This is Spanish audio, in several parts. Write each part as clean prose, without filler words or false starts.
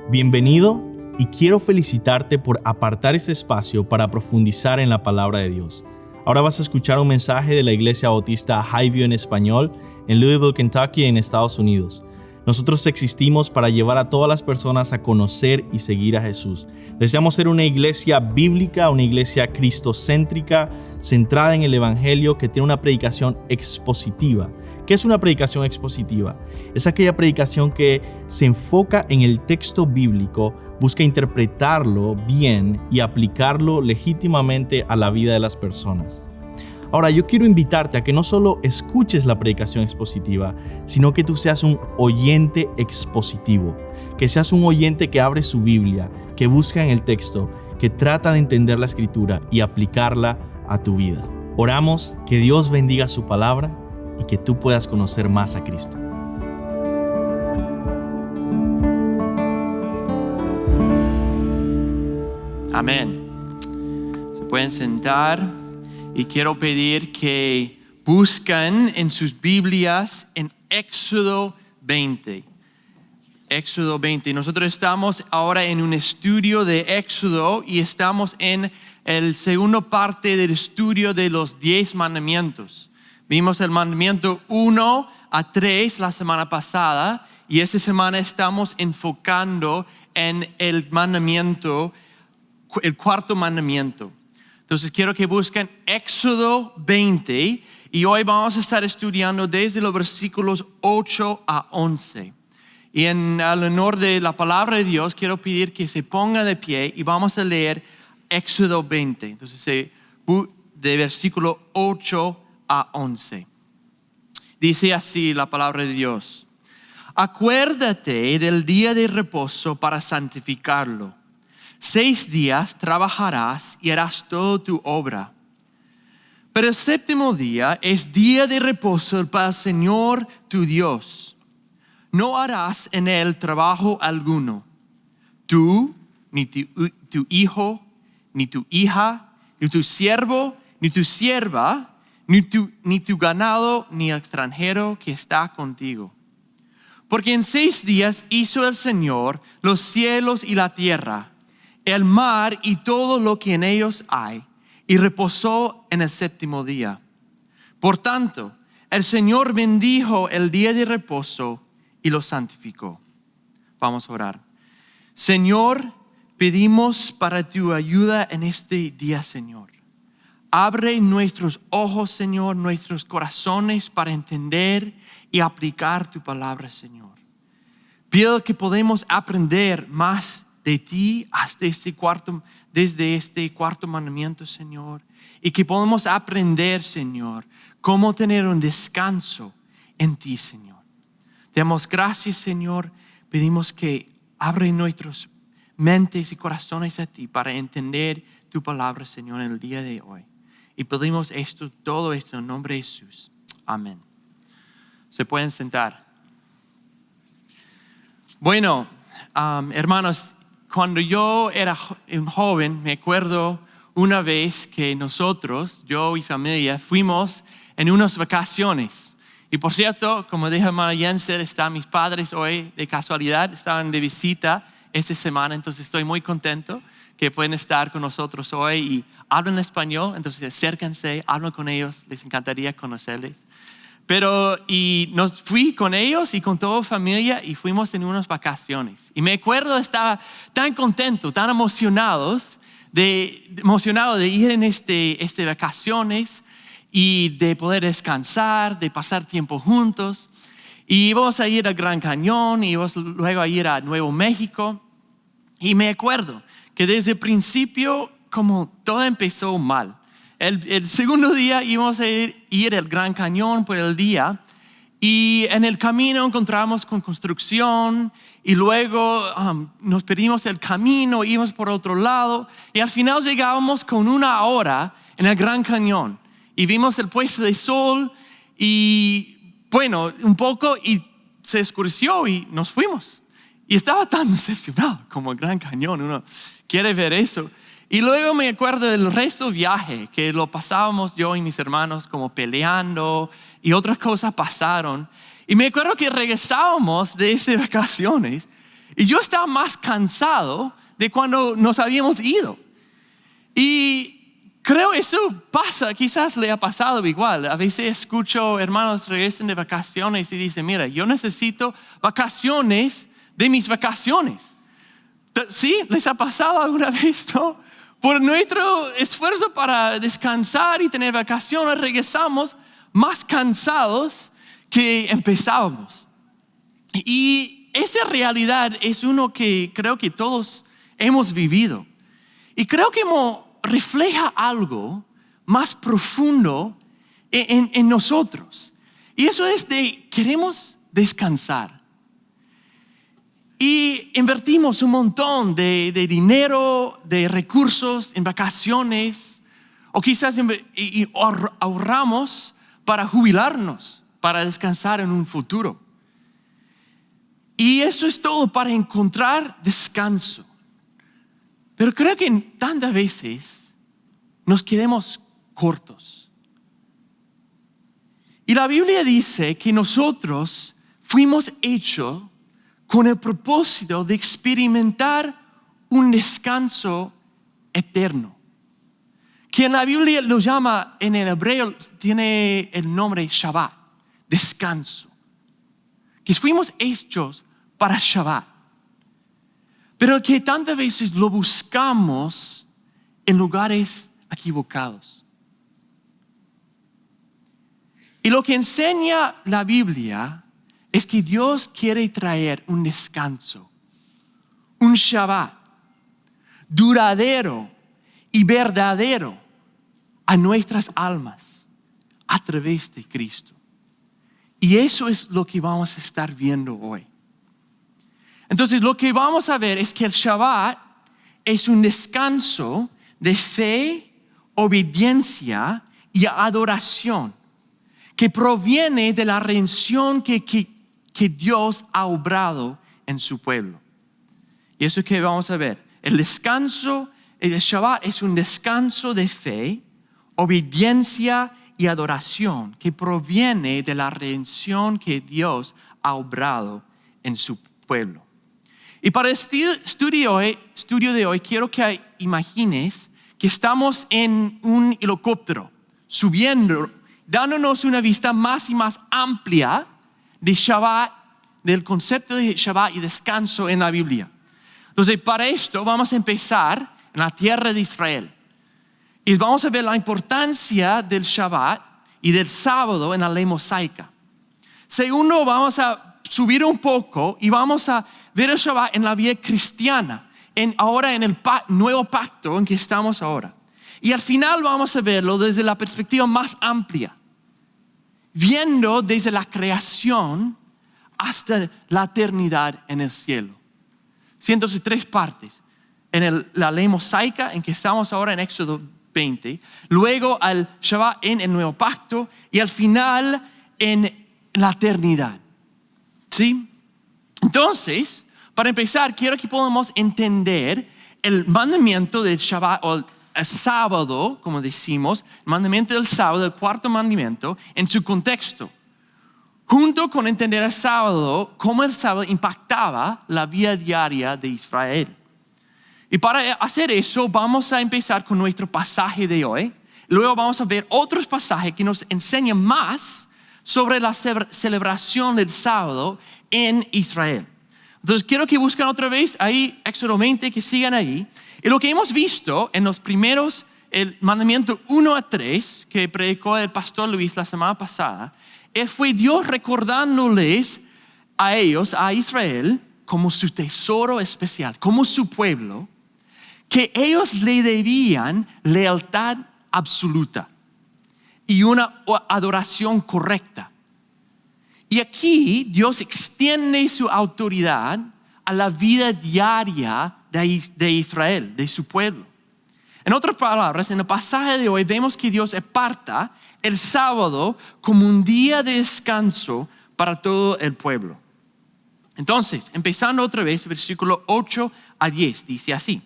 Bienvenido y quiero felicitarte por apartar este espacio para profundizar en la palabra de Dios. Ahora vas a escuchar un mensaje de la Iglesia Bautista Highview en español en Louisville, Kentucky, en Estados Unidos. Nosotros existimos para llevar a todas las personas a conocer y seguir a Jesús. Deseamos ser una iglesia bíblica, una iglesia cristocéntrica, centrada en el Evangelio, que tiene una predicación expositiva. ¿Qué es una predicación expositiva? Es aquella predicación que se enfoca en el texto bíblico, busca interpretarlo bien y aplicarlo legítimamente a la vida de las personas. Ahora, yo quiero invitarte a que no solo escuches la predicación expositiva, sino que tú seas un oyente expositivo, que seas un oyente que abre su Biblia, que busca en el texto, que trata de entender la Escritura y aplicarla a tu vida. Oramos que Dios bendiga su palabra y que tú puedas conocer más a Cristo. Amén. Se pueden sentar y quiero pedir que busquen en sus Biblias en Éxodo 20. Éxodo 20. Nosotros estamos ahora en un estudio de Éxodo y estamos en la segunda parte del estudio de los 10 mandamientos. Vimos el mandamiento 1 a 3 la semana pasada y esta semana estamos enfocando en el mandamiento, el cuarto mandamiento. Entonces quiero que busquen Éxodo 20 y hoy vamos a estar estudiando desde los versículos 8 a 11. Y en el honor de la palabra de Dios quiero pedir que se ponga de pie y vamos a leer Éxodo 20. Entonces de versículo 8 a 11. Dice así la palabra de Dios: Acuérdate del día de reposo para santificarlo. 6 días trabajarás y harás toda tu obra. Pero el séptimo día es día de reposo para el Señor tu Dios. No harás en él trabajo alguno. Tú, ni tu hijo, ni tu hija, ni tu siervo, ni tu sierva, ni tu ganado, ni extranjero que está contigo. Porque en 6 días hizo el Señor los cielos y la tierra, el mar y todo lo que en ellos hay, y reposó en el séptimo día. Por tanto, el Señor bendijo el día de reposo y lo santificó. Vamos a orar. Señor, pedimos para tu ayuda en este día, Señor. Abre nuestros ojos, Señor, nuestros corazones para entender y aplicar tu palabra, Señor. Pido que podamos aprender más de ti desde este cuarto mandamiento, Señor, y que podamos aprender, Señor, cómo tener un descanso en ti, Señor. Te damos gracias, Señor. Pedimos que abre nuestras mentes y corazones a ti para entender tu palabra, Señor, en el día de hoy. Y pedimos todo esto en nombre de Jesús. Amén. Se pueden sentar. Bueno, hermanos, cuando yo era un joven, me acuerdo una vez que nosotros, yo y familia, fuimos en unas vacaciones. Y por cierto, como dijo hermano Jensen, están mis padres hoy de casualidad, estaban de visita esta semana, entonces estoy muy contento que pueden estar con nosotros hoy y hablan español, entonces acérquense, hablan con ellos, les encantaría conocerles. Y nos fui con ellos y con toda familia y fuimos en unas vacaciones. Y me acuerdo, estaba tan contento, tan emocionado de ir en este vacaciones y de poder descansar, de pasar tiempo juntos. Y íbamos a ir al Gran Cañón y íbamos luego a ir a Nuevo México. Y me acuerdo que desde el principio como todo empezó mal. El segundo día íbamos a ir al Gran Cañón por el día y en el camino encontramos con construcción y luego nos perdimos el camino, íbamos por otro lado y al final llegábamos con 1 hora en el Gran Cañón y vimos el puesto de sol y bueno, un poco y se oscureció y nos fuimos. Y estaba tan decepcionado como el Gran Cañón, uno quiere ver eso. Y luego me acuerdo del resto del viaje, que lo pasábamos yo y mis hermanos como peleando y otras cosas pasaron. Y me acuerdo que regresábamos de esas vacaciones Y yo estaba más cansado de cuando nos habíamos ido. Y creo eso pasa, quizás le ha pasado igual. A veces escucho hermanos regresen de vacaciones y dicen, mira, yo necesito vacaciones de mis vacaciones. ¿Sí? ¿Les ha pasado alguna vez, no? Por nuestro esfuerzo para descansar y tener vacaciones, regresamos más cansados que empezábamos. Y esa realidad es uno que creo que todos hemos vivido. Y creo que refleja algo más profundo en nosotros. Y eso es de queremos descansar. Y invertimos un montón de dinero, de recursos en vacaciones. O quizás ahorramos para jubilarnos, para descansar en un futuro. Y eso es todo para encontrar descanso. Pero creo que tantas veces nos quedamos cortos. Y la Biblia dice que nosotros fuimos hechos con el propósito de experimentar un descanso eterno. Que en la Biblia lo llama, en el hebreo tiene el nombre Shabbat, descanso. Que fuimos hechos para Shabbat. Pero que tantas veces lo buscamos en lugares equivocados. Y lo que enseña la Biblia es que Dios quiere traer un descanso, un Shabbat duradero y verdadero a nuestras almas a través de Cristo. Y eso es lo que vamos a estar viendo hoy. Entonces lo que vamos a ver es que el Shabbat es un descanso de fe, obediencia y adoración que proviene de la redención que Dios ha obrado en su pueblo. Y eso es que vamos a ver. El descanso, el Shabbat es un descanso de fe, obediencia y adoración que proviene de la redención que Dios ha obrado en su pueblo. Y para el estudio de hoy quiero que imagines que estamos en un helicóptero subiendo, dándonos una vista más y más amplia de Shabbat, del concepto de Shabbat y descanso en la Biblia. Entonces, para esto vamos a empezar en la tierra de Israel. Y vamos a ver la importancia del Shabbat y del sábado en la ley mosaica. Segundo, vamos a subir un poco y vamos a ver el Shabbat en la vida cristiana, ahora en el nuevo pacto en que estamos ahora. Y al final vamos a verlo desde la perspectiva más amplia, viendo desde la creación hasta la eternidad en el cielo. Entonces, 3 partes. En la ley mosaica en que estamos ahora en Éxodo 20, luego al Shabbat en el nuevo pacto y al final en la eternidad. ¿Sí? Entonces, para empezar, quiero que podamos entender el mandamiento del Shabbat o el sábado, como decimos, el mandamiento del sábado, el 4º mandamiento, en su contexto. Junto con entender el sábado, cómo el sábado impactaba la vida diaria de Israel. Y para hacer eso, vamos a empezar con nuestro pasaje de hoy. Luego vamos a ver otros pasajes que nos enseñan más sobre la celebración del sábado en Israel. Entonces quiero que busquen otra vez ahí Éxodo 20, que sigan ahí. Y lo que hemos visto en los primeros, el mandamiento 1 a 3, que predicó el pastor Luis la semana pasada, fue Dios recordándoles a ellos, a Israel, como su tesoro especial, como su pueblo, que ellos le debían lealtad absoluta y una adoración correcta. Y aquí Dios extiende su autoridad a la vida diaria de Israel, de su pueblo. En otras palabras, en el pasaje de hoy vemos que Dios aparta el sábado como un día de descanso para todo el pueblo. Entonces, empezando otra vez, versículo 8 a 10, dice así: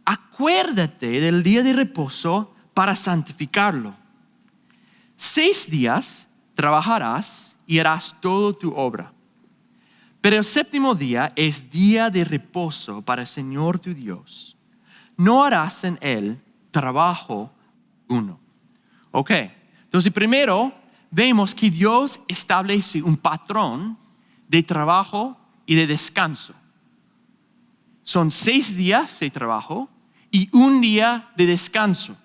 acuérdate del día de reposo para santificarlo. 6 días trabajarás y harás toda tu obra. Pero el séptimo día es día de reposo para el Señor tu Dios. No harás en él trabajo alguno. Ok, entonces primero vemos que Dios establece un patrón de trabajo y de descanso. Son 6 días de trabajo y 1 día de descanso.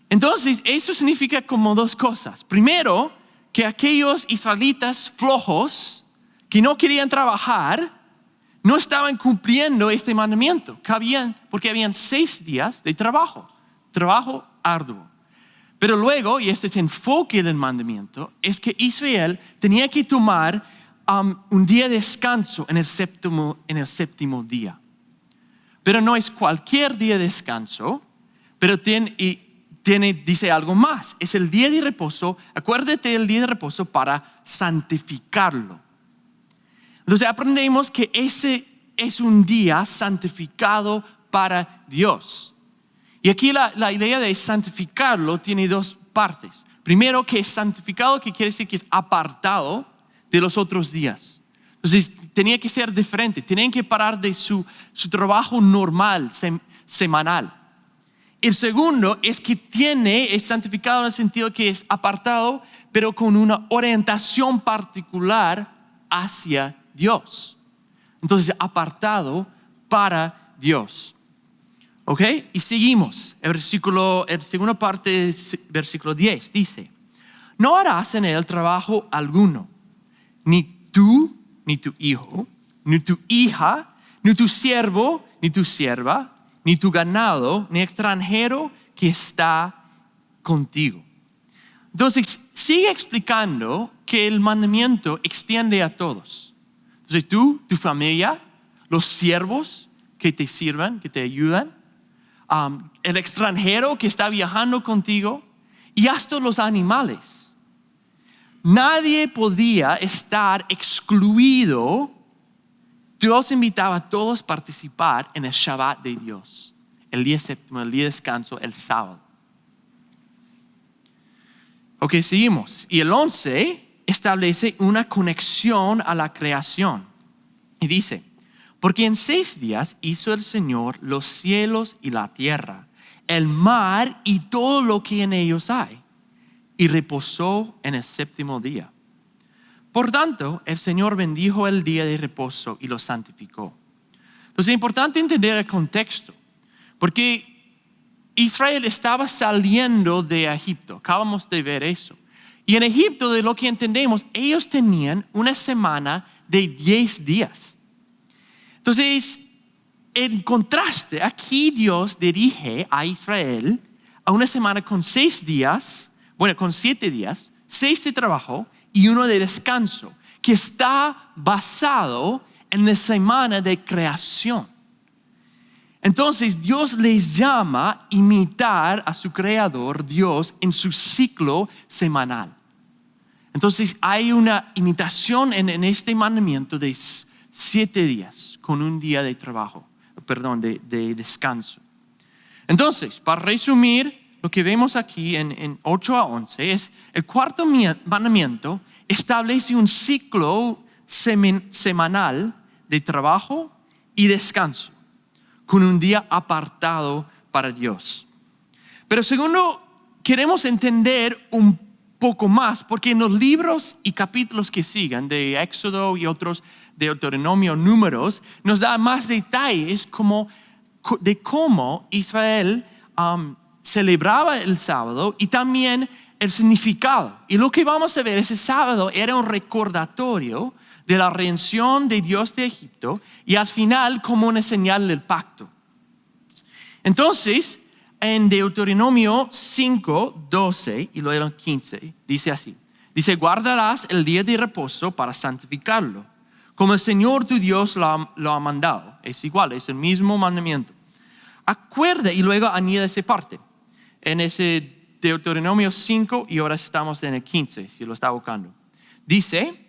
Entonces, eso significa como 2 cosas. Primero, que aquellos israelitas flojos que no querían trabajar no estaban cumpliendo este mandamiento, porque habían 6 días de trabajo arduo. Pero luego, y este es el enfoque del mandamiento, es que Israel tenía que tomar un día de descanso en el séptimo día. Pero no es cualquier día de descanso, pero dice algo más. Es el día de reposo. Acuérdate del día de reposo para santificarlo. Entonces aprendemos que ese es un día santificado para Dios. Y aquí la idea de santificarlo tiene 2 partes. Primero, que es santificado, que quiere decir que es apartado de los otros días. Entonces tenía que ser diferente. Tenían que parar de su trabajo normal, semanal. El segundo es que es santificado en el sentido que es apartado, pero con una orientación particular hacia Dios. Entonces, apartado para Dios. ¿Ok? Y seguimos. El segunda parte, versículo 10, dice: no harás en él trabajo alguno, ni tú, ni tu hijo, ni tu hija, ni tu siervo, ni tu sierva, ni tu ganado, ni extranjero que está contigo. Entonces, sigue explicando que el mandamiento extiende a todos. Entonces, tú, tu familia, los siervos que te sirvan, que te ayudan, el extranjero que está viajando contigo y hasta los animales. Nadie podía estar excluido. Dios invitaba a todos a participar en el Shabbat de Dios, el día séptimo, el día de descanso, el sábado. Ok, seguimos. Y el 11 establece una conexión a la creación. Y dice: porque en 6 días hizo el Señor los cielos y la tierra, el mar y todo lo que en ellos hay, y reposó en el séptimo día. Por tanto, el Señor bendijo el día de reposo y lo santificó. Entonces es importante entender el contexto, porque Israel estaba saliendo de Egipto. Acabamos de ver eso. Y en Egipto, de lo que entendemos, ellos tenían una semana de 10 días. Entonces, en contraste, aquí Dios dirige a Israel a una semana con 6 días, con 7 días, 6 de trabajo y 1 de descanso, que está basado en la semana de creación. Entonces Dios les llama a imitar a su creador Dios en su ciclo semanal. Entonces hay una imitación en este mandamiento de 7 días con 1 día de trabajo, de descanso. Entonces, para resumir, lo que vemos aquí en 8 a 11 es el cuarto mandamiento establece un ciclo semanal de trabajo y descanso con 1 día apartado para Dios. Pero segundo, queremos entender un poco más, porque en los libros y capítulos que sigan de Éxodo y otros de Deuteronomio, Números, nos da más detalles de cómo Israel celebraba el sábado y también el significado. Y lo que vamos a ver, ese sábado era un recordatorio de la redención de Dios de Egipto y al final como una señal del pacto. Entonces, en Deuteronomio 5, 12 y luego 15, dice así. Dice: guardarás el día de reposo para santificarlo, como el Señor tu Dios lo ha mandado. Es igual, es el mismo mandamiento. Acuerda, y luego añade esa parte. En ese Deuteronomio 5 y ahora estamos en el 15, si lo está buscando. Dice: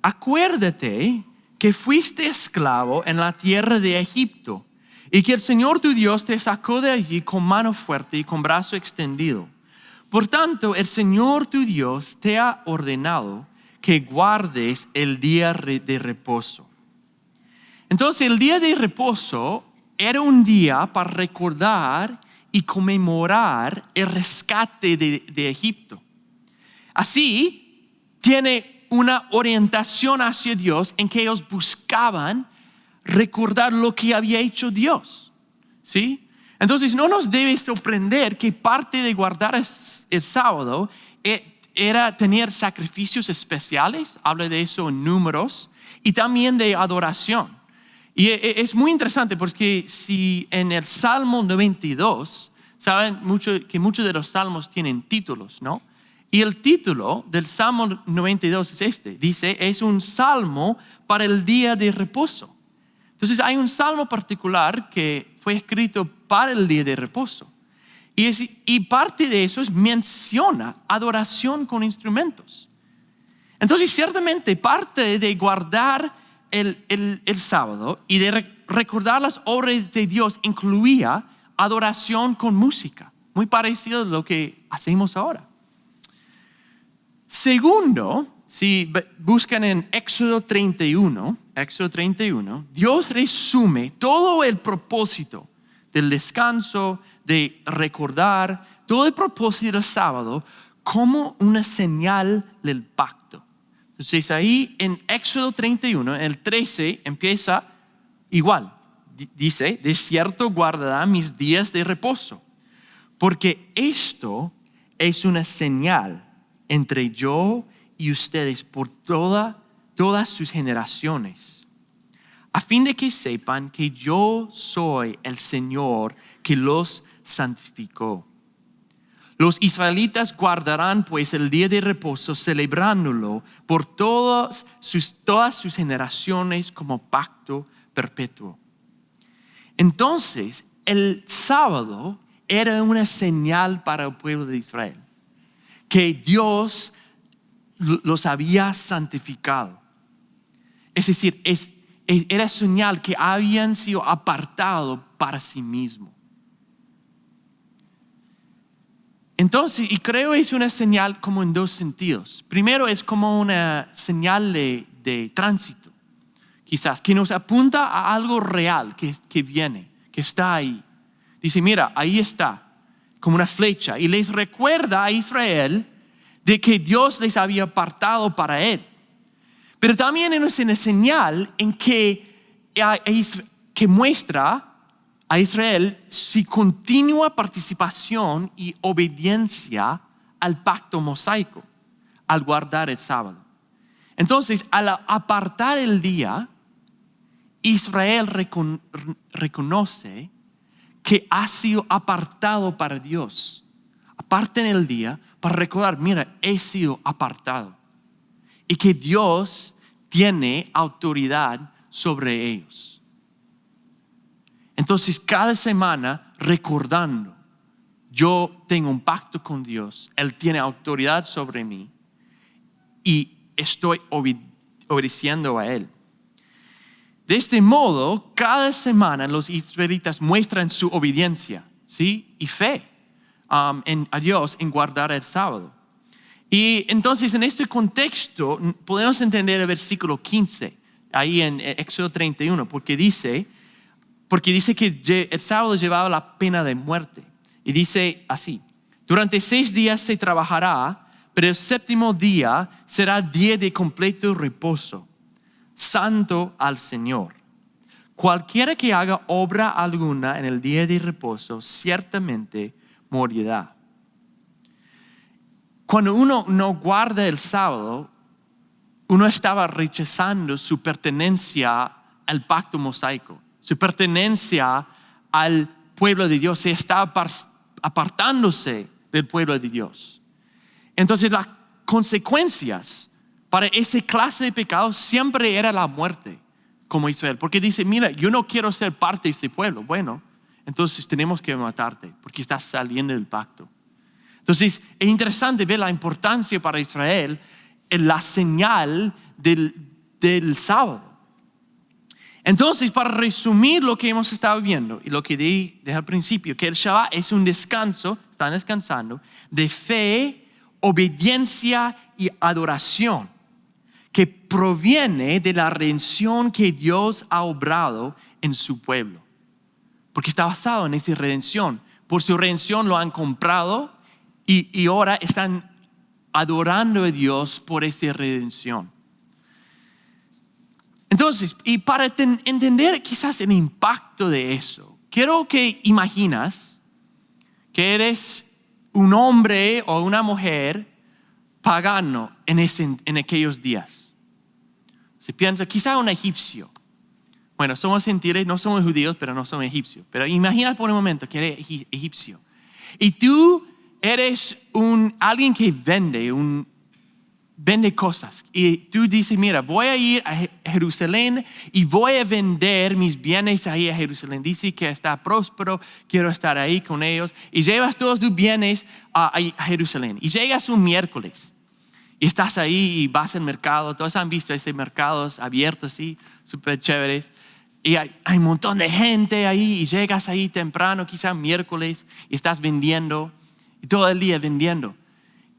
acuérdate que fuiste esclavo en la tierra de Egipto y que el Señor tu Dios te sacó de allí con mano fuerte y con brazo extendido. Por tanto, el Señor tu Dios te ha ordenado que guardes el día de reposo. Entonces el día de reposo era un día para recordar y conmemorar el rescate de Egipto. Así tiene una orientación hacia Dios en que ellos buscaban recordar lo que había hecho Dios. ¿Sí? Entonces no nos debe sorprender que parte de guardar el sábado era tener sacrificios especiales, habla de eso en Números, y también de adoración. Y es muy interesante porque si en el Salmo 92, saben que muchos de los salmos tienen títulos, ¿no? Y el título del Salmo 92 es dice, es un salmo para el día de reposo. Entonces hay un salmo particular que fue escrito para el día de reposo. Y parte de eso menciona adoración con instrumentos. Entonces ciertamente parte de guardar el sábado y de recordar las obras de Dios incluía adoración con música, muy parecido a lo que hacemos ahora. Segundo, si buscan en Éxodo 31, Dios resume todo el propósito del descanso, de recordar, todo el propósito del sábado como una señal del pacto. Entonces ahí en Éxodo 31, el 13 empieza igual. Dice, de cierto guardará mis días de reposo, porque esto es una señal entre yo y ustedes por todas sus generaciones, a fin de que sepan que yo soy el Señor que los santificó. Los israelitas guardarán pues el día de reposo, celebrándolo por todas sus generaciones como pacto perpetuo. Entonces, el sábado era una señal para el pueblo de Israel, que Dios los había santificado. Es decir, era señal que habían sido apartados para sí mismos. Entonces, y creo es una señal como en dos sentidos. Primero es como una señal de tránsito, quizás, que nos apunta a algo real que viene, que está ahí. Dice, mira, ahí está, como una flecha. Y les recuerda a Israel de que Dios les había apartado para él. Pero también es una señal en que muestra a Israel su continua participación y obediencia al pacto mosaico, al guardar el sábado. Entonces, al apartar el día, Israel reconoce que ha sido apartado para Dios. Aparten el día para recordar, mira, he sido apartado. Y que Dios tiene autoridad sobre ellos. Entonces, cada semana recordando, yo tengo un pacto con Dios, Él tiene autoridad sobre mí y estoy obedeciendo a Él. De este modo, cada semana los israelitas muestran su obediencia, ¿sí? Y fe a Dios en guardar el sábado. Y entonces en este contexto podemos entender el versículo 15, ahí en Éxodo 31, porque dice que el sábado llevaba la pena de muerte. Y dice así, durante 6 días se trabajará, pero el séptimo día será día de completo reposo, santo al Señor. Cualquiera que haga obra alguna en el día de reposo, ciertamente morirá. Cuando uno no guarda el sábado, uno estaba rechazando su pertenencia al pacto mosaico, su pertenencia al pueblo de Dios. Se estaba apartándose del pueblo de Dios. Entonces las consecuencias para esa clase de pecado siempre era la muerte, como Israel. Porque dice, mira, yo no quiero ser parte de este pueblo. Bueno, entonces tenemos que matarte porque estás saliendo del pacto. Entonces es interesante ver la importancia para Israel en la señal del sábado. Entonces, para resumir lo que hemos estado viendo y lo que dije al principio, que el Shabbat es un descanso, están descansando, de fe, obediencia y adoración. que proviene de la redención que Dios ha obrado en su pueblo. Porque está basado en esa redención. Por su redención lo han comprado y ahora están adorando a Dios por esa redención. Entonces, y para entender quizás el impacto de eso, quiero que imaginas que eres un hombre o una mujer pagano en aquellos días. Se piensa, quizá un egipcio. Bueno, somos gentiles, no somos judíos, pero no somos egipcios. Pero imagina por un momento que eres egipcio. Y tú eres alguien que vende cosas. Y tú dices, mira, voy a ir a Jerusalén y voy a vender mis bienes ahí a Jerusalén. Dice que está próspero, quiero estar ahí con ellos. Y llevas todos tus bienes a Jerusalén. Y llegas un miércoles. Y estás ahí y vas al mercado. Todos han visto ese mercados abiertos, sí, súper chéveres. Y hay un montón de gente ahí y llegas ahí temprano, quizá miércoles, y estás vendiendo, y todo el día vendiendo.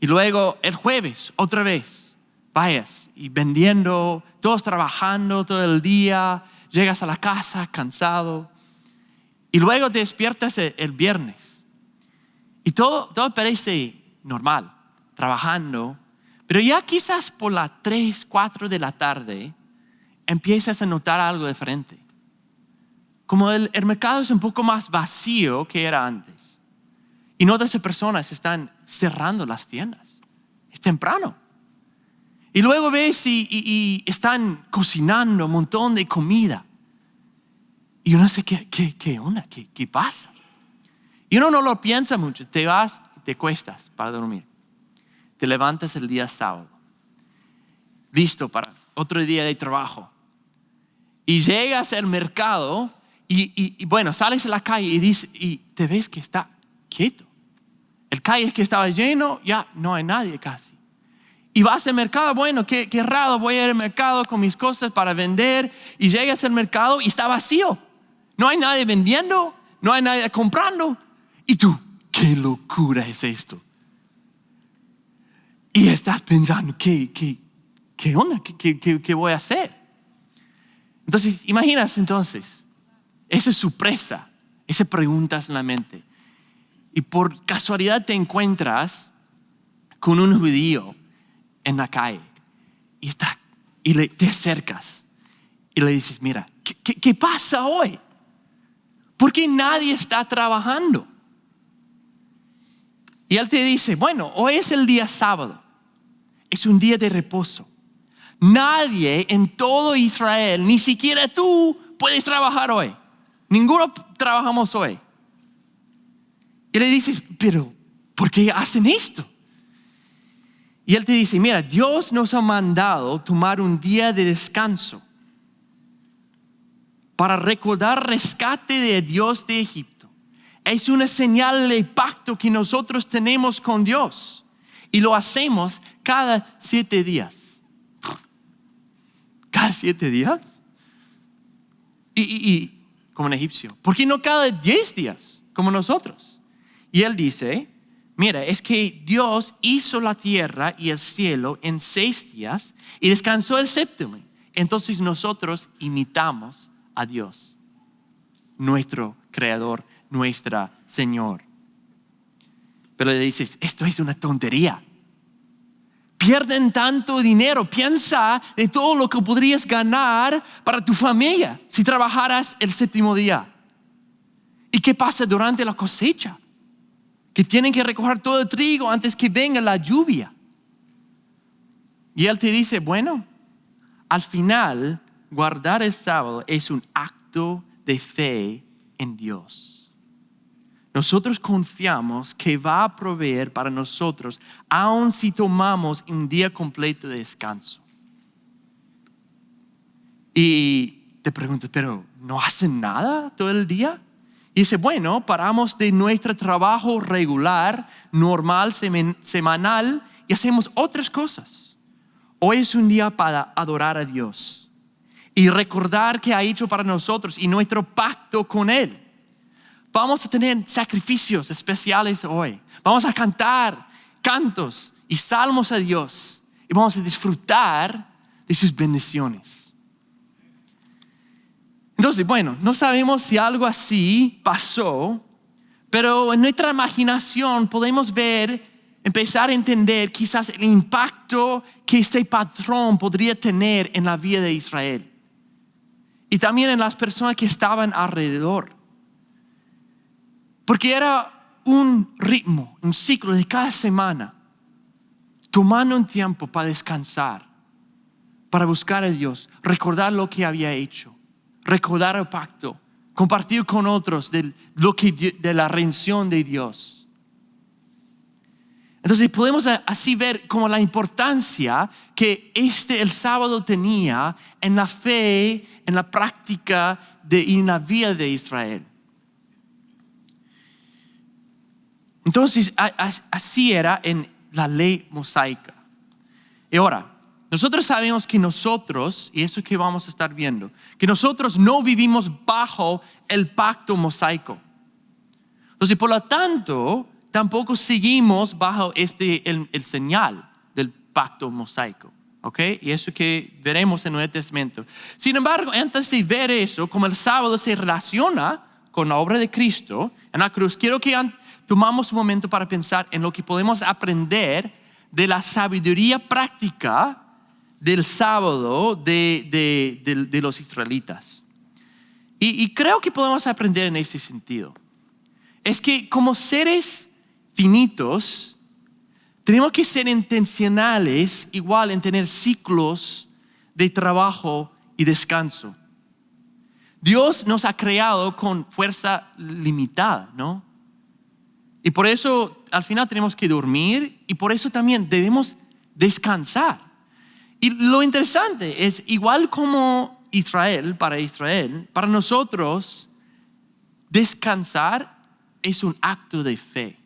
Y luego el jueves, otra vez, vayas y vendiendo, todos trabajando todo el día, llegas a la casa cansado. Y luego te despiertas el viernes. Y todo parece normal, trabajando. Pero ya quizás por las 3, 4 de la tarde empiezas a notar algo diferente. Como el mercado es un poco más vacío que era antes. Y notas que personas están cerrando las tiendas. Es temprano. Y luego ves y están cocinando un montón de comida. Y uno dice, ¿qué onda? ¿Qué pasa? Y uno no lo piensa mucho. Te vas y te cuestas para dormir. Te levantas el día sábado. Listo para otro día de trabajo. Y llegas al mercado y bueno, sales a la calle y te ves que está quieto. El calle que estaba lleno, ya no hay nadie casi. Y vas al mercado, bueno, qué raro, voy a ir al mercado con mis cosas para vender. Y llegas al mercado y está vacío. No hay nadie vendiendo, no hay nadie comprando. Y tú, ¿qué locura es esto? Y estás pensando, ¿qué onda? ¿Qué voy a hacer? Entonces, imaginas entonces, esa sorpresa, esas preguntas en la mente. Y por casualidad te encuentras con un judío en la calle y te acercas y le dices, mira, ¿qué pasa hoy? ¿Por qué nadie está trabajando? Y él te dice, bueno, hoy es el día sábado, es un día de reposo. Nadie en todo Israel, ni siquiera tú, puedes trabajar hoy. Ninguno trabajamos hoy. Y le dices, pero ¿por qué hacen esto? Y él te dice, mira, Dios nos ha mandado tomar un día de descanso para recordar rescate de Dios de Egipto. Es una señal de pacto que nosotros tenemos con Dios y lo hacemos cada 7 días. ¿Cada 7 días? Y como un egipcio, ¿por qué no cada 10 días como nosotros? Y él dice, mira, es que Dios hizo la tierra y el cielo en 6 días y descansó el séptimo. Entonces nosotros imitamos a Dios, nuestro creador, nuestro Señor. Pero le dices, esto es una tontería. Pierden tanto dinero. Piensa de todo lo que podrías ganar para tu familia si trabajaras el séptimo día. ¿Y qué pasa durante la cosecha? Que tienen que recoger todo el trigo antes que venga la lluvia. Y él te dice, bueno, al final guardar el sábado es un acto de fe en Dios. Nosotros confiamos que va a proveer para nosotros, aun si tomamos un día completo de descanso. Y te preguntas, pero ¿no hacen nada todo el día? Y dice, bueno, paramos de nuestro trabajo regular, normal, semanal y hacemos otras cosas. Hoy es un día para adorar a Dios y recordar que ha hecho para nosotros y nuestro pacto con Él. Vamos a tener sacrificios especiales hoy. Vamos a cantar cantos y salmos a Dios y vamos a disfrutar de sus bendiciones. Entonces, bueno, no sabemos si algo así pasó, pero en nuestra imaginación podemos empezar a entender quizás el impacto que este patrón podría tener en la vida de Israel y también en las personas que estaban alrededor. Porque era un ritmo, un ciclo de cada semana, tomando un tiempo para descansar, para buscar a Dios, recordar lo que había hecho, recordar el pacto, compartir con otros de la redención de Dios. Entonces podemos así ver como la importancia que el sábado tenía en la fe, en la práctica y en la vida de Israel. Entonces así era en la ley mosaica. Y ahora, nosotros sabemos que nosotros, y eso que vamos a estar viendo, que nosotros no vivimos bajo el pacto mosaico. Entonces, por lo tanto, tampoco seguimos bajo el señal del pacto mosaico. ¿Okay? Y eso que veremos en el Nuevo Testamento. Sin embargo, antes de ver eso, como el sábado se relaciona con la obra de Cristo en la cruz, quiero que tomamos un momento para pensar en lo que podemos aprender de la sabiduría práctica del sábado de los israelitas. Y creo que podemos aprender en ese sentido. Es que como seres finitos, tenemos que ser intencionales igual en tener ciclos de trabajo y descanso. Dios nos ha creado con fuerza limitada, ¿no? Y por eso al final tenemos que dormir y por eso también debemos descansar. Y lo interesante es, igual como para nosotros, descansar es un acto de fe.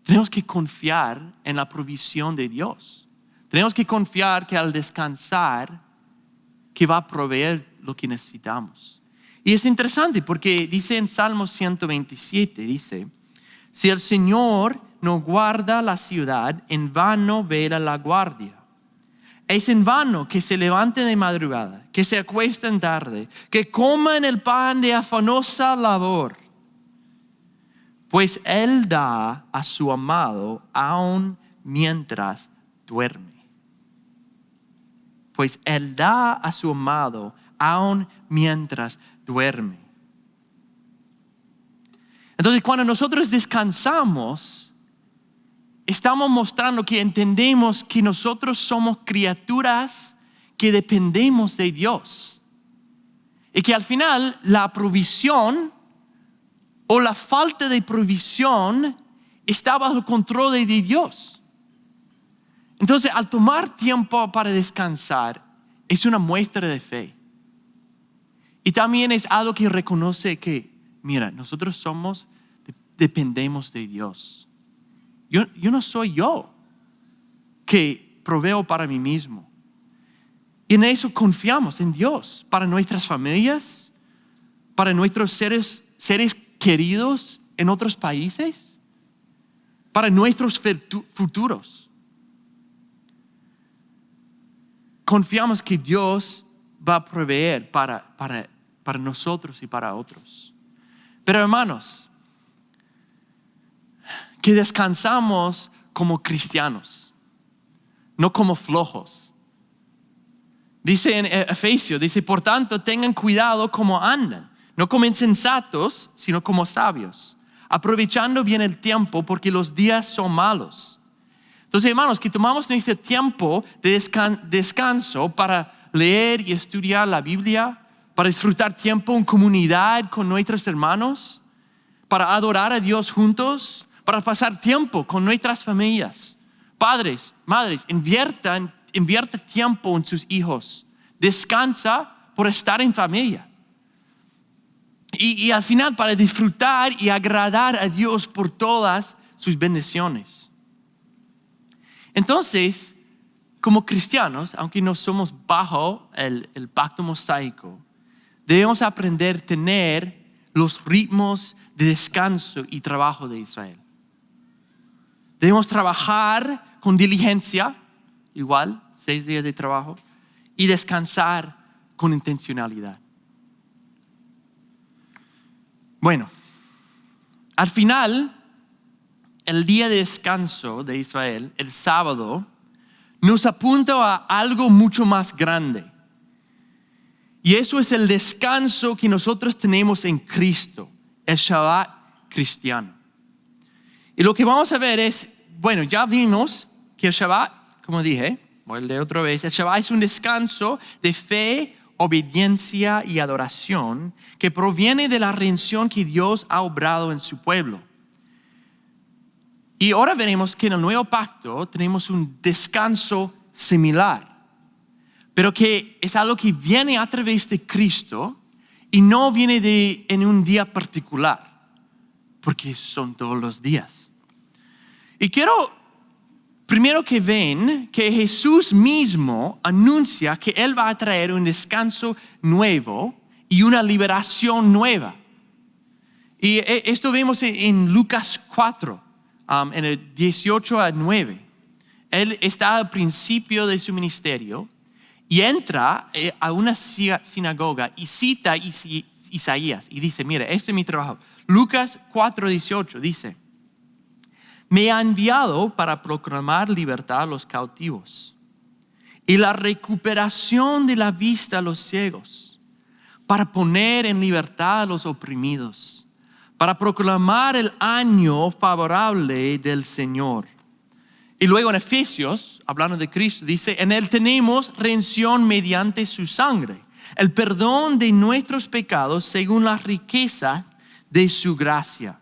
Tenemos que confiar en la provisión de Dios. Tenemos que confiar que al descansar, que va a proveer lo que necesitamos. Y es interesante porque dice en Salmo 127, dice, si el Señor no guarda la ciudad, en vano vela la guardia. Es en vano que se levanten de madrugada, que se acuesten tarde, que coman el pan de afanosa labor. Pues Él da a su amado aún mientras duerme. Pues Él da a su amado aún mientras duerme. Entonces, cuando nosotros descansamos, estamos mostrando que entendemos que nosotros somos criaturas que dependemos de Dios. Y que al final la provisión o la falta de provisión está bajo el control de Dios. Entonces, al tomar tiempo para descansar, es una muestra de fe. Y también es algo que reconoce que, mira, nosotros dependemos de Dios. Yo no soy yo que proveo para mí mismo. Y en eso confiamos en Dios para nuestras familias, para nuestros seres queridos en otros países, para nuestros futuros. Confiamos que Dios va a proveer para nosotros y para otros. Pero hermanos, que descansamos como cristianos, no como flojos. Dice en Efesios, dice, por tanto, tengan cuidado como andan, no como insensatos, sino como sabios, aprovechando bien el tiempo porque los días son malos. Entonces, hermanos, que tomamos nuestro tiempo de descanso para leer y estudiar la Biblia, para disfrutar tiempo en comunidad con nuestros hermanos, para adorar a Dios juntos, para pasar tiempo con nuestras familias. Padres, madres, invierte tiempo en sus hijos. Descansa por estar en familia. Y al final para disfrutar y agradar a Dios por todas sus bendiciones. Entonces, como cristianos, aunque no somos bajo el pacto mosaico, debemos aprender a tener los ritmos de descanso y trabajo de Israel. Debemos trabajar con diligencia, igual, 6 días de trabajo, y descansar con intencionalidad. Bueno, al final, el día de descanso de Israel, el sábado, nos apunta a algo mucho más grande. Y eso es el descanso que nosotros tenemos en Cristo, el Shabbat cristiano. Y lo que vamos a ver es, bueno, ya vimos que el Shabbat, como dije, voy a leer otra vez, el Shabbat es un descanso de fe, obediencia y adoración que proviene de la redención que Dios ha obrado en su pueblo. Y ahora veremos que en el nuevo pacto tenemos un descanso similar, pero que es algo que viene a través de Cristo y no viene en un día particular, porque son todos los días. Y quiero primero que ven que Jesús mismo anuncia que Él va a traer un descanso nuevo y una liberación nueva. Y esto vemos en Lucas 4. En el 18 a 9, él está al principio de su ministerio y entra a una sinagoga y cita Isaías y dice, mira, este es mi trabajo. Lucas 4:18 dice, me ha enviado para proclamar libertad a los cautivos y la recuperación de la vista a los ciegos, para poner en libertad a los oprimidos, para proclamar el año favorable del Señor. Y luego en Efesios, hablando de Cristo, dice, en Él tenemos redención mediante su sangre, el perdón de nuestros pecados según la riqueza de su gracia.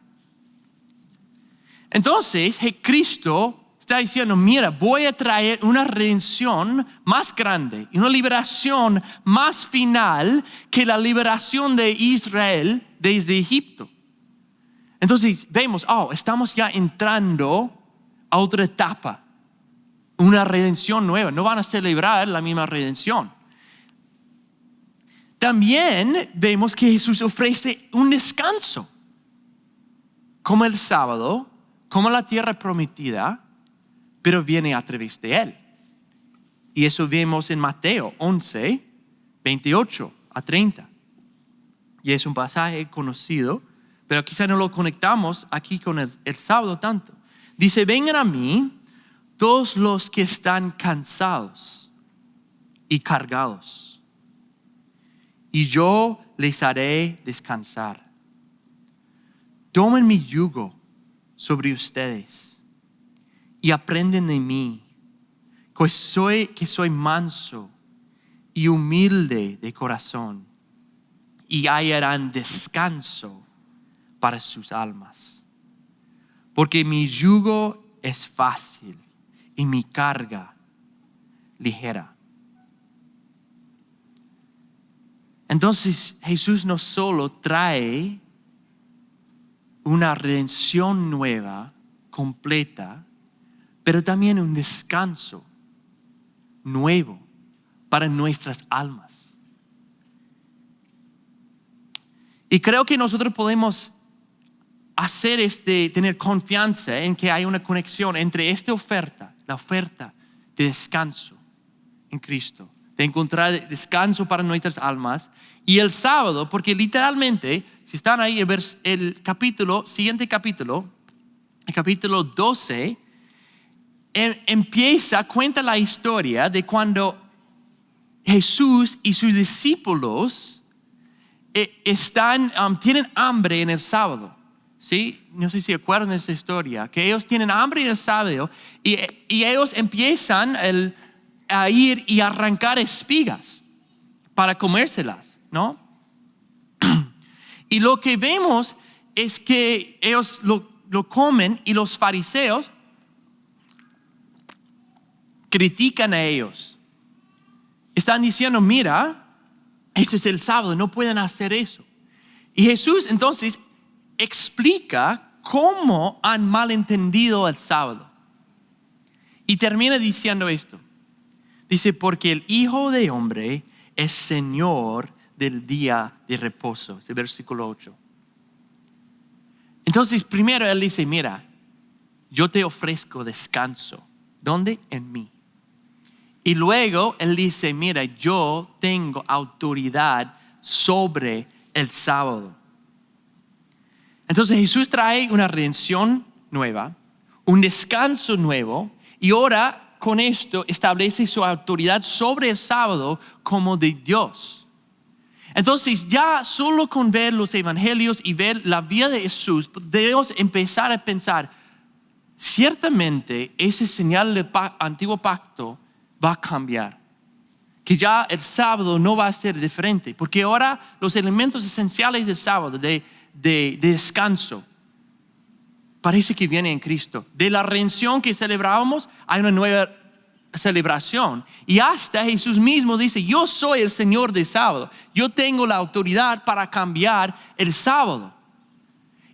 Entonces, Cristo está diciendo, mira, voy a traer una redención más grande y una liberación más final que la liberación de Israel desde Egipto. Entonces vemos, estamos ya entrando a otra etapa, una redención nueva. No van a celebrar la misma redención. También vemos que Jesús ofrece un descanso, como el sábado, como la tierra prometida, pero viene a través de Él. Y eso vemos en Mateo 11, 28 a 30. Y es un pasaje conocido, pero quizá no lo conectamos aquí con el sábado tanto. Dice, vengan a mí todos los que están cansados y cargados, y yo les haré descansar. Tomen mi yugo sobre ustedes y aprenden de mí, que soy manso y humilde de corazón, y hallarán descanso para sus almas. Porque mi yugo es fácil y mi carga ligera. Entonces Jesús no solo trae una redención nueva, completa, pero también un descanso nuevo para nuestras almas. Y creo que nosotros podemos tener confianza en que hay una conexión entre esta oferta, la oferta de descanso en Cristo, de encontrar descanso para nuestras almas, y el sábado, porque literalmente, si están ahí, el siguiente capítulo, el capítulo 12, cuenta la historia de cuando Jesús y sus discípulos tienen hambre en el sábado. ¿Sí? No sé si acuerdan de esa historia, que ellos tienen hambre en el sábado y ellos empiezan a ir y arrancar espigas para comérselas, ¿no? Y lo que vemos es que ellos lo comen y los fariseos critican a ellos. Están diciendo, mira, eso es el sábado, no pueden hacer eso. Y Jesús entonces explica cómo han malentendido el sábado. Y termina diciendo esto. Dice, porque el Hijo del Hombre es Señor del día de reposo. Es el versículo 8. Entonces, primero Él dice, mira, yo te ofrezco descanso. ¿Dónde? En mí. Y luego Él dice, mira, yo tengo autoridad sobre el sábado. Entonces Jesús trae una redención nueva, un descanso nuevo, y ahora con esto establece su autoridad sobre el sábado como de Dios. Entonces ya solo con ver los evangelios y ver la vida de Jesús, debemos empezar a pensar, ciertamente ese señal del antiguo pacto va a cambiar. Que ya el sábado no va a ser diferente, porque ahora los elementos esenciales del sábado, de descanso, parece que viene en Cristo. De la redención que celebrábamos, hay una nueva celebración. Y hasta Jesús mismo dice, yo soy el Señor del sábado. Yo tengo la autoridad para cambiar el sábado.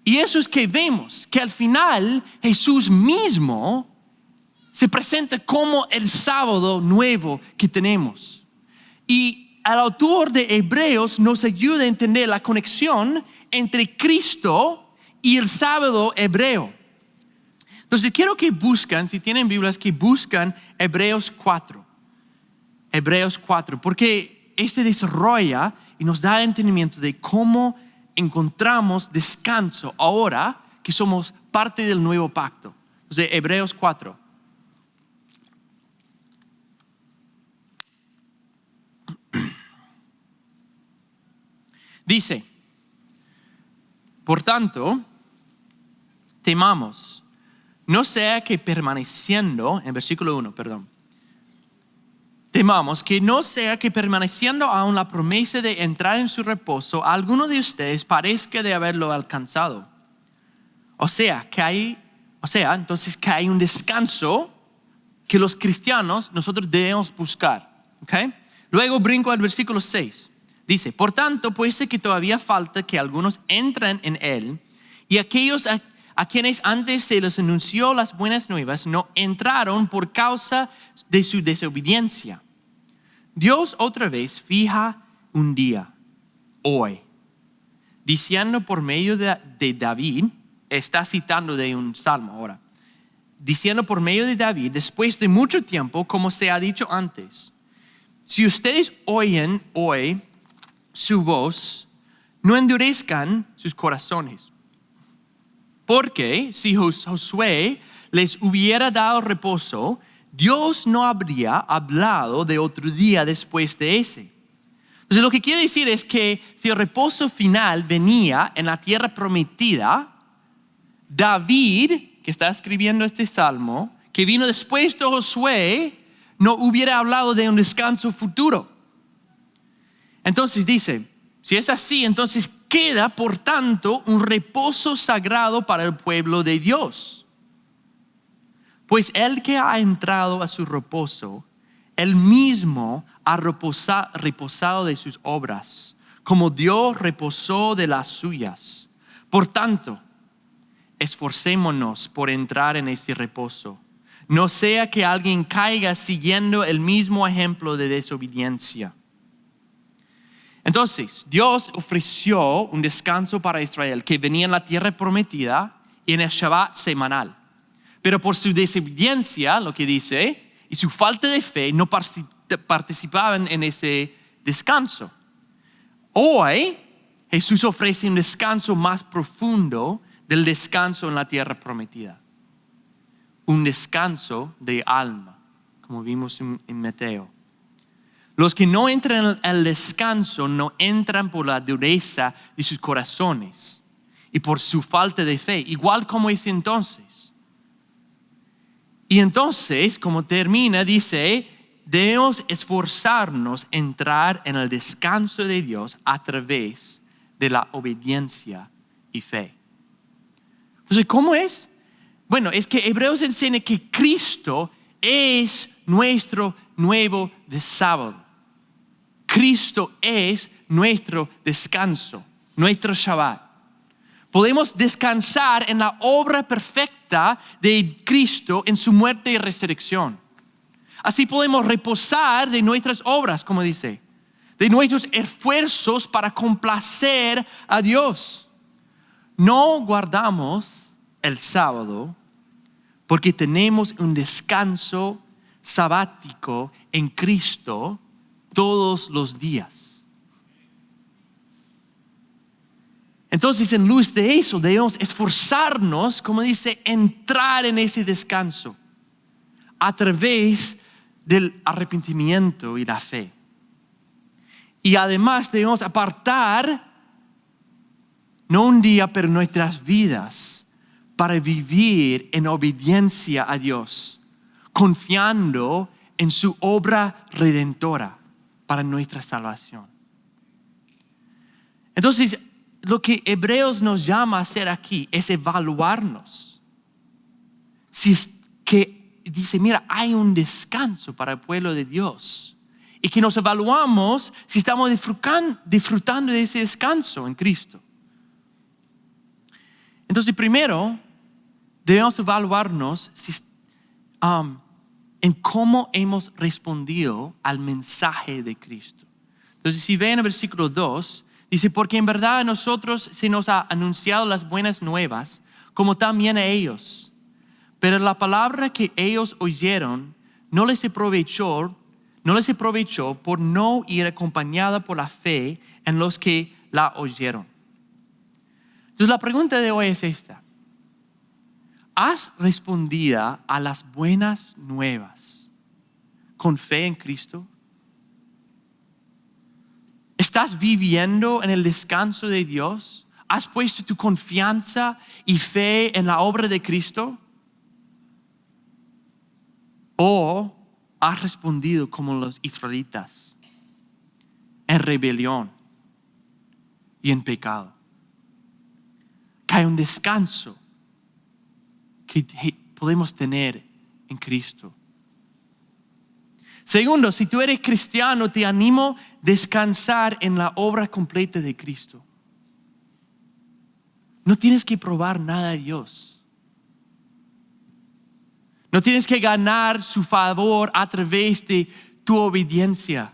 Y eso es que vemos, que al final Jesús mismo se presenta como el sábado nuevo que tenemos. Y el autor de Hebreos nos ayuda a entender la conexión entre Cristo y el sábado hebreo. Entonces quiero que buscan, si tienen Biblias, que buscan Hebreos 4. Hebreos 4, porque este desarrolla y nos da entendimiento de cómo encontramos descanso ahora que somos parte del nuevo pacto. Entonces Hebreos 4. Dice, por tanto, temamos, no sea que permaneciendo, en versículo 1, temamos que no sea que permaneciendo aún la promesa de entrar en su reposo, alguno de ustedes parezca de haberlo alcanzado. Entonces que hay un descanso que los cristianos nosotros debemos buscar. ¿Okay? Luego brinco al versículo 6. Dice, por tanto, puede que todavía falta que algunos entren en él, y aquellos a quienes antes se les anunció las buenas nuevas no entraron por causa de su desobediencia. Dios otra vez fija un día, hoy, diciendo por medio de David, está citando de un salmo ahora, diciendo por medio de David, después de mucho tiempo, como se ha dicho antes, si ustedes oyen hoy su voz, no endurezcan sus corazones. Porque si Josué les hubiera dado reposo, Dios no habría hablado de otro día después de ese. Entonces lo que quiere decir es que si el reposo final venía en la tierra prometida, David, que está escribiendo este salmo, que vino después de Josué, no hubiera hablado de un descanso futuro. Entonces dice, si es así, entonces queda por tanto un reposo sagrado para el pueblo de Dios. Pues el que ha entrado a su reposo, él mismo ha reposado de sus obras, como Dios reposó de las suyas. Por tanto, esforcémonos por entrar en ese reposo. No sea que alguien caiga siguiendo el mismo ejemplo de desobediencia. Entonces, Dios ofreció un descanso para Israel que venía en la tierra prometida y en el Shabbat semanal. Pero por su desobediencia, lo que dice, y su falta de fe, no participaban en ese descanso. Hoy, Jesús ofrece un descanso más profundo del descanso en la tierra prometida. Un descanso de alma, como vimos en Mateo. Los que no entran al descanso no entran por la dureza de sus corazones y por su falta de fe, igual como es entonces. Y entonces, como termina, dice, debemos esforzarnos en entrar en el descanso de Dios a través de la obediencia y fe. Entonces, ¿cómo es? Bueno, es que Hebreos enseña que Cristo es nuestro nuevo sábado. Cristo es nuestro descanso, nuestro Shabbat. Podemos descansar en la obra perfecta de Cristo en su muerte y resurrección. Así podemos reposar de nuestras obras, como dice, de nuestros esfuerzos para complacer a Dios. No guardamos el sábado porque tenemos un descanso sabático en Cristo todos los días. Entonces, en luz de eso, debemos esforzarnos, como dice, entrar en ese descanso a través del arrepentimiento y la fe. Y además debemos apartar, no un día, pero nuestras vidas, para vivir en obediencia a Dios, confiando en su obra redentora para nuestra salvación. Entonces, lo que Hebreos nos llama a hacer aquí es evaluarnos. Si es que dice, mira, hay un descanso para el pueblo de Dios. Y que nos evaluamos si estamos disfrutando de ese descanso en Cristo. Entonces, primero, debemos evaluarnos en cómo hemos respondido al mensaje de Cristo. Entonces, si ven el versículo 2, dice, porque en verdad a nosotros se nos ha anunciado las buenas nuevas, como también a ellos. Pero la palabra que ellos oyeron no les aprovechó por no ir acompañada por la fe en los que la oyeron. Entonces la pregunta de hoy es esta. ¿Has respondido a las buenas nuevas con fe en Cristo? ¿Estás viviendo en el descanso de Dios? ¿Has puesto tu confianza y fe en la obra de Cristo? ¿O has respondido como los israelitas, en rebelión y en pecado? Que hay un descanso que podemos tener en Cristo. Segundo, si tú eres cristiano, te animo a descansar en la obra completa de Cristo. No tienes que probar nada de Dios. No tienes que ganar su favor a través de tu obediencia.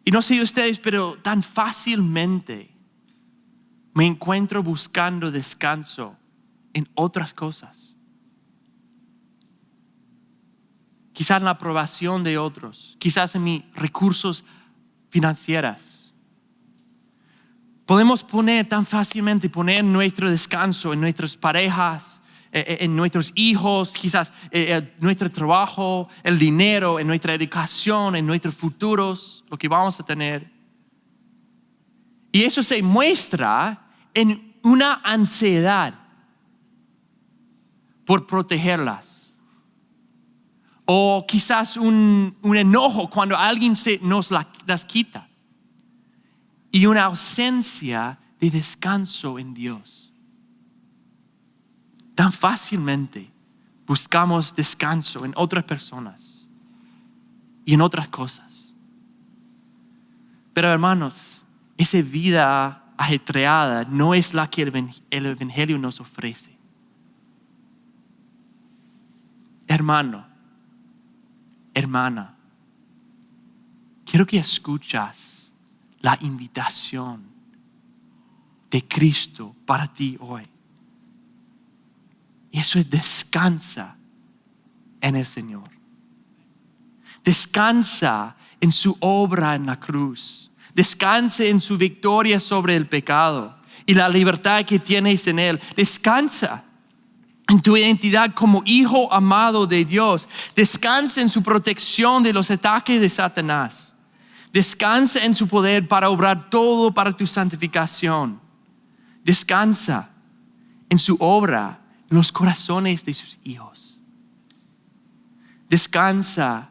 Y no sé ustedes, pero tan fácilmente me encuentro buscando descanso en otras cosas. Quizás en la aprobación de otros, quizás en mis recursos financieros. Podemos tan fácilmente poner nuestro descanso en nuestras parejas, en nuestros hijos, quizás en nuestro trabajo, el dinero, en nuestra educación, en nuestros futuros, lo que vamos a tener. Y eso se muestra en una ansiedad por protegerlas. O quizás un enojo cuando alguien nos las quita. Y una ausencia de descanso en Dios. Tan fácilmente buscamos descanso en otras personas y en otras cosas. Pero hermanos, esa vida ajetreada no es la que el Evangelio nos ofrece. Hermano, hermana, quiero que escuchas la invitación de Cristo para ti hoy. Y eso es descansa en el Señor. Descansa en su obra en la cruz. Descansa en su victoria sobre el pecado y la libertad que tienes en Él. Descansa en tu identidad como hijo amado de Dios. Descansa en su protección de los ataques de Satanás. Descansa en su poder para obrar todo para tu santificación. Descansa en su obra en los corazones de sus hijos. Descansa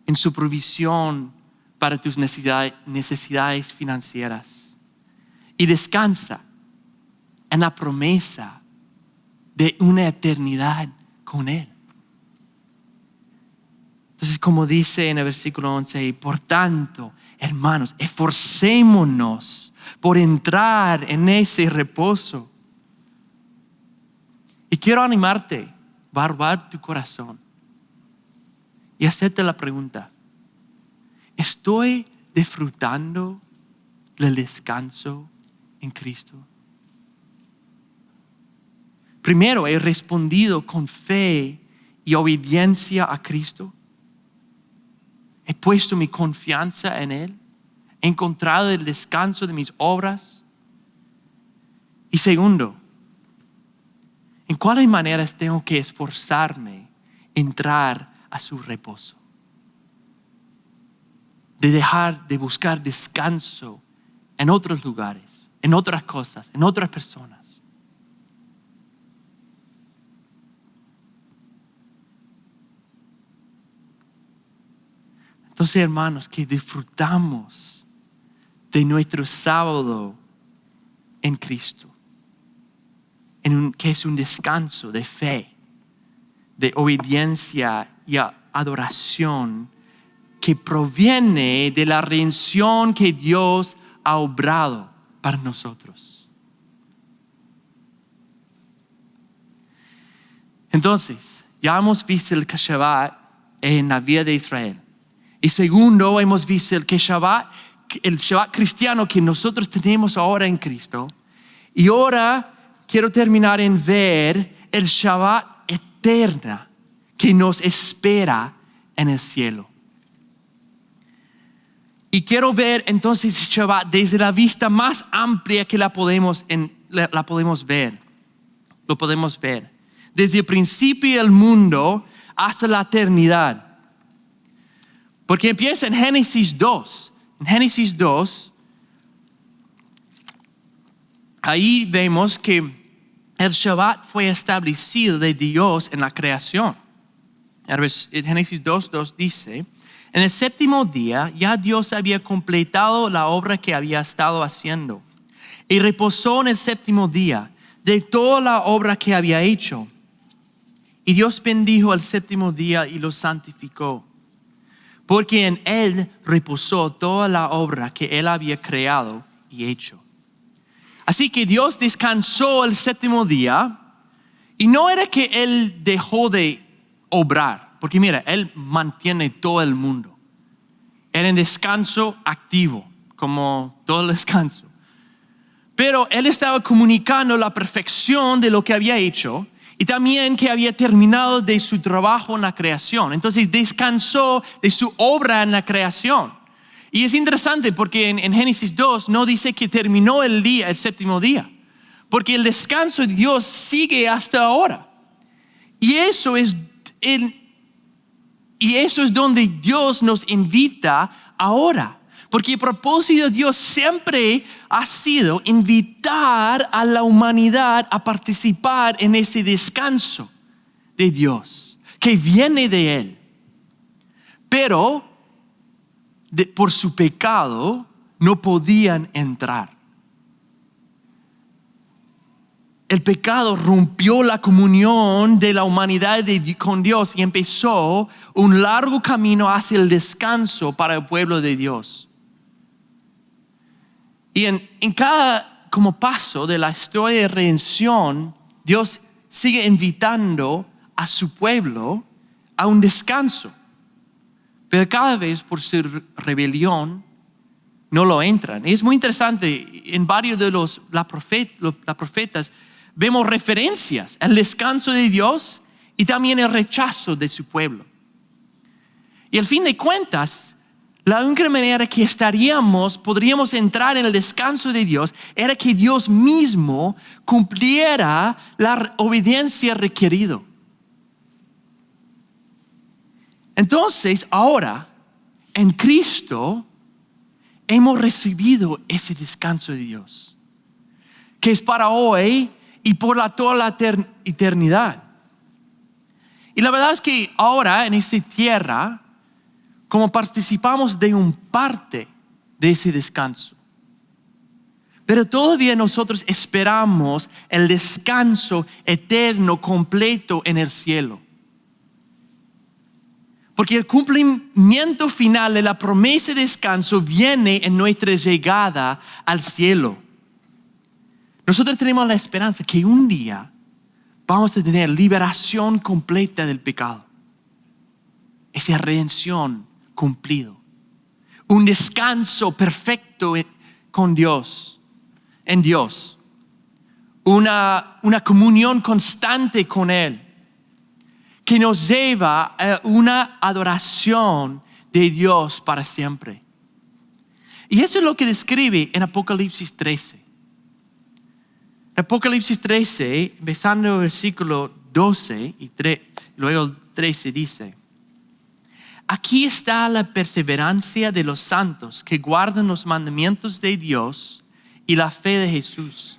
en su provisión para tus necesidades financieras. Y descansa en la promesa de una eternidad con Él. Entonces, como dice en el versículo 11, por tanto, hermanos, esforcémonos por entrar en ese reposo. Y quiero animarte, barbar tu corazón y hacerte la pregunta: ¿estoy disfrutando del descanso en Cristo? Primero, he respondido con fe y obediencia a Cristo. He puesto mi confianza en Él. He encontrado el descanso de mis obras. Y segundo, ¿en cuáles maneras tengo que esforzarme en entrar a su reposo? De dejar de buscar descanso en otros lugares, en otras cosas, en otras personas. Entonces, hermanos, que disfrutamos de nuestro sábado en Cristo, que es un descanso de fe, de obediencia y adoración que proviene de la redención que Dios ha obrado para nosotros. Entonces, ya hemos visto el Shabbat en la vida de Israel. Y segundo, hemos visto el Shabbat cristiano que nosotros tenemos ahora en Cristo. Y ahora quiero terminar en ver el Shabbat eterna que nos espera en el cielo. Y quiero ver entonces el Shabbat desde la vista más amplia que la podemos ver. Lo podemos ver. Desde el principio del mundo hasta la eternidad. Porque empieza en Génesis 2. En Génesis 2, ahí vemos que el Shabbat fue establecido de Dios en la creación. En Génesis 2:2 dice: en el séptimo día ya Dios había completado la obra que había estado haciendo y reposó en el séptimo día de toda la obra que había hecho. Y Dios bendijo el séptimo día y lo santificó, porque en él reposó toda la obra que él había creado y hecho. Así que Dios descansó el séptimo día, y no era que él dejó de obrar, porque mira, él mantiene todo el mundo. Era en descanso activo, como todo el descanso. Pero él estaba comunicando la perfección de lo que había hecho y también que había terminado de su trabajo en la creación. Entonces descansó de su obra en la creación. Y es interesante porque en Génesis 2 no dice que terminó el séptimo día, porque el descanso de Dios sigue hasta ahora. Y eso es donde Dios nos invita ahora. Porque el propósito de Dios siempre ha sido invitar a la humanidad a participar en ese descanso de Dios que viene de Él. Pero por su pecado no podían entrar. El pecado rompió la comunión de la humanidad con Dios y empezó un largo camino hacia el descanso para el pueblo de Dios. Y en cada como paso de la historia de redención, Dios sigue invitando a su pueblo a un descanso. Pero cada vez por su rebelión no lo entran. Y es muy interesante, en varios de los profetas vemos referencias al descanso de Dios y también el rechazo de su pueblo. Y al fin de cuentas, la única manera que podríamos entrar en el descanso de Dios era que Dios mismo cumpliera la obediencia requerida. Entonces, ahora, en Cristo, hemos recibido ese descanso de Dios, que es para hoy y por toda la eternidad. Y la verdad es que ahora, en esta tierra, como participamos de un parte de ese descanso. Pero todavía nosotros esperamos el descanso eterno, completo en el cielo. Porque el cumplimiento final de la promesa de descanso viene en nuestra llegada al cielo. Nosotros tenemos la esperanza que un día vamos a tener liberación completa del pecado. Esa redención cumplido. Un descanso perfecto con Dios, en Dios. una comunión constante con Él, que nos lleva a una adoración de Dios para siempre. Y eso es lo que describe en Apocalipsis 13. En Apocalipsis 13, empezando el versículo 12 y luego el 13 dice: aquí está la perseverancia de los santos que guardan los mandamientos de Dios y la fe de Jesús.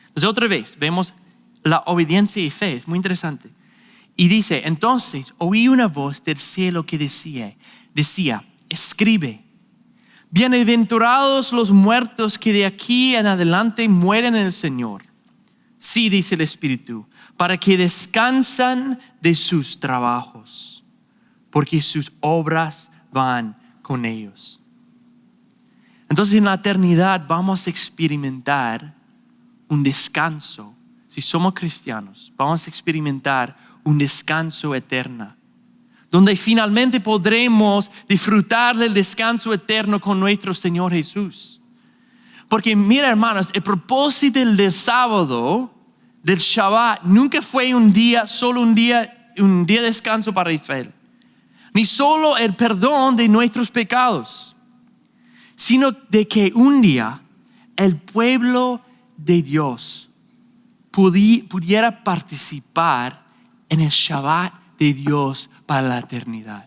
Entonces otra vez vemos la obediencia y fe, es muy interesante. Y dice: entonces oí una voz del cielo que decía, escribe, bienaventurados los muertos que de aquí en adelante mueren en el Señor. Sí, dice el Espíritu, para que descansan de sus trabajos, porque sus obras van con ellos. Entonces en la eternidad vamos a experimentar un descanso. Si somos cristianos, vamos a experimentar un descanso eterno, donde finalmente podremos disfrutar del descanso eterno con nuestro Señor Jesús. Porque mira, hermanos, el propósito del sábado, del Shabbat, nunca fue solo un día de descanso para Israel, ni solo el perdón de nuestros pecados, sino de que un día el pueblo de Dios pudiera participar en el Shabbat de Dios para la eternidad.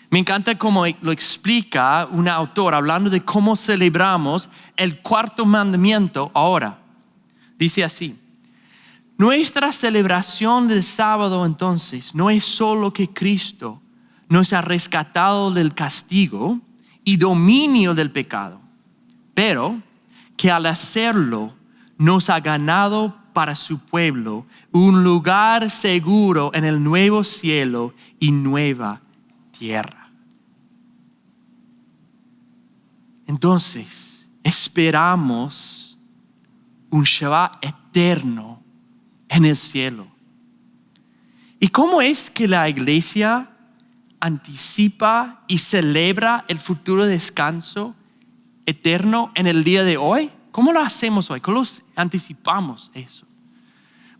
Me encanta cómo lo explica un autor hablando de cómo celebramos el cuarto mandamiento ahora. Dice así: nuestra celebración del sábado entonces no es solo que Cristo nos ha rescatado del castigo y dominio del pecado, pero que al hacerlo nos ha ganado para su pueblo un lugar seguro en el nuevo cielo y nueva tierra. Entonces, esperamos un Shabbat eterno en el cielo. ¿Y cómo es que la iglesia anticipa y celebra el futuro descanso eterno en el día de hoy? ¿Cómo lo hacemos hoy? ¿Cómo anticipamos eso?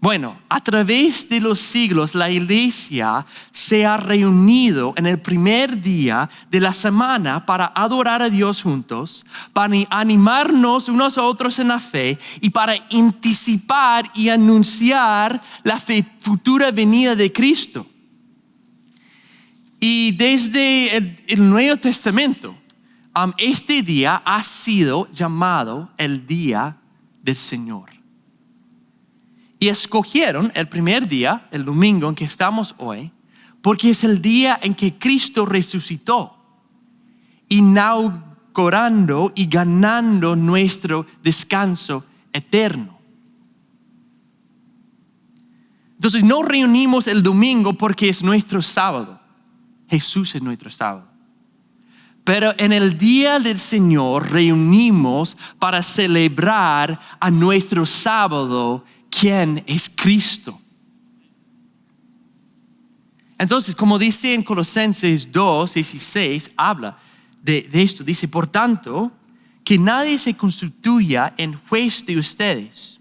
Bueno, a través de los siglos la iglesia se ha reunido en el primer día de la semana para adorar a Dios juntos, para animarnos unos a otros en la fe y para anticipar y anunciar la futura venida de Cristo. Y desde el Nuevo Testamento, este día ha sido llamado el Día del Señor. Y escogieron el primer día, el domingo en que estamos hoy, porque es el día en que Cristo resucitó, inaugurando y ganando nuestro descanso eterno. Entonces nos reunimos el domingo porque es nuestro sábado. Jesús es nuestro sábado. Pero en el día del Señor reunimos para celebrar a nuestro sábado, quien es Cristo. Entonces, como dice en Colosenses 2:16, habla de esto. Dice: por tanto, que nadie se constituya en juez de ustedes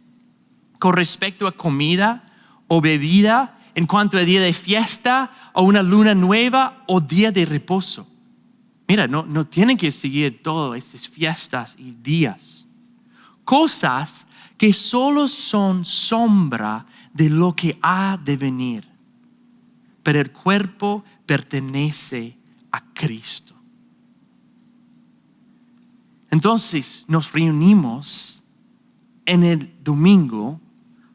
con respecto a comida o bebida, en cuanto a día de fiesta o una luna nueva o día de reposo. Mira, no tienen que seguir todas estas fiestas y días. Cosas que solo son sombra de lo que ha de venir. Pero el cuerpo pertenece a Cristo. Entonces nos reunimos en el domingo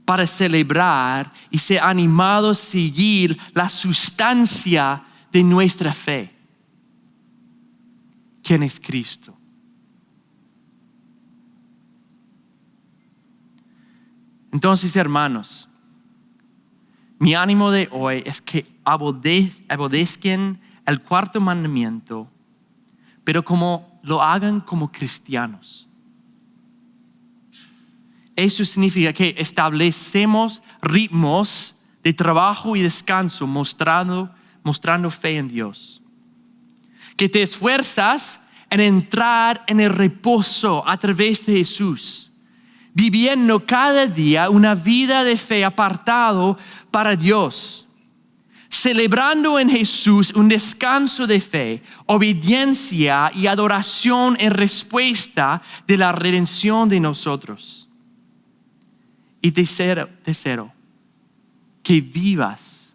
para celebrar y ser animados a seguir la sustancia de nuestra fe. ¿Quién es Cristo? Entonces, hermanos, mi ánimo de hoy es que obedezcan el cuarto mandamiento, pero lo hagan como cristianos. Eso significa que establecemos ritmos de trabajo y descanso mostrando fe en Dios. Que te esfuerzas en entrar en el reposo a través de Jesús, viviendo cada día una vida de fe apartado para Dios, celebrando en Jesús un descanso de fe, obediencia y adoración en respuesta de la redención de nosotros. Y tercero, que vivas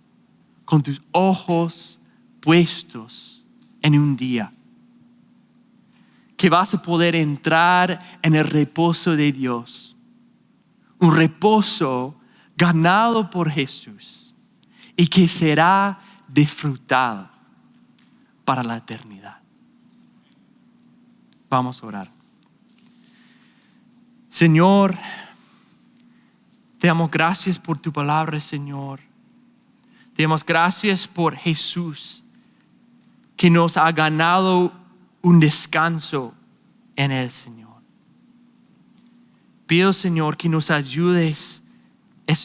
con tus ojos puestos en un día. Que vas a poder entrar en el reposo de Dios. Un reposo ganado por Jesús y que será disfrutado para la eternidad. Vamos a orar. Señor, te damos gracias por tu palabra, Señor. Te damos gracias por Jesús, que nos ha ganado un descanso en Él, Señor. Pido, Señor, que nos ayudes,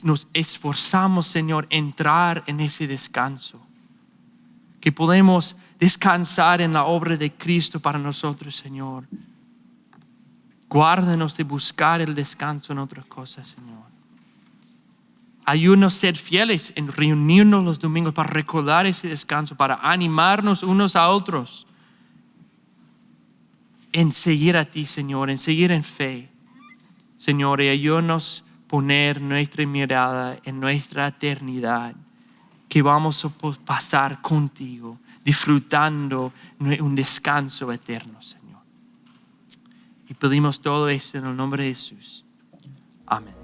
nos esforzamos, Señor, a entrar en ese descanso. Que podemos descansar en la obra de Cristo para nosotros, Señor. Guárdanos de buscar el descanso en otras cosas, Señor. Ayúdanos a ser fieles en reunirnos los domingos para recordar ese descanso, para animarnos unos a otros en seguir a ti, Señor, en seguir en fe. Señor, y ayúdanos a poner nuestra mirada en nuestra eternidad, que vamos a pasar contigo, disfrutando un descanso eterno, Señor. Y pedimos todo esto en el nombre de Jesús. Amén.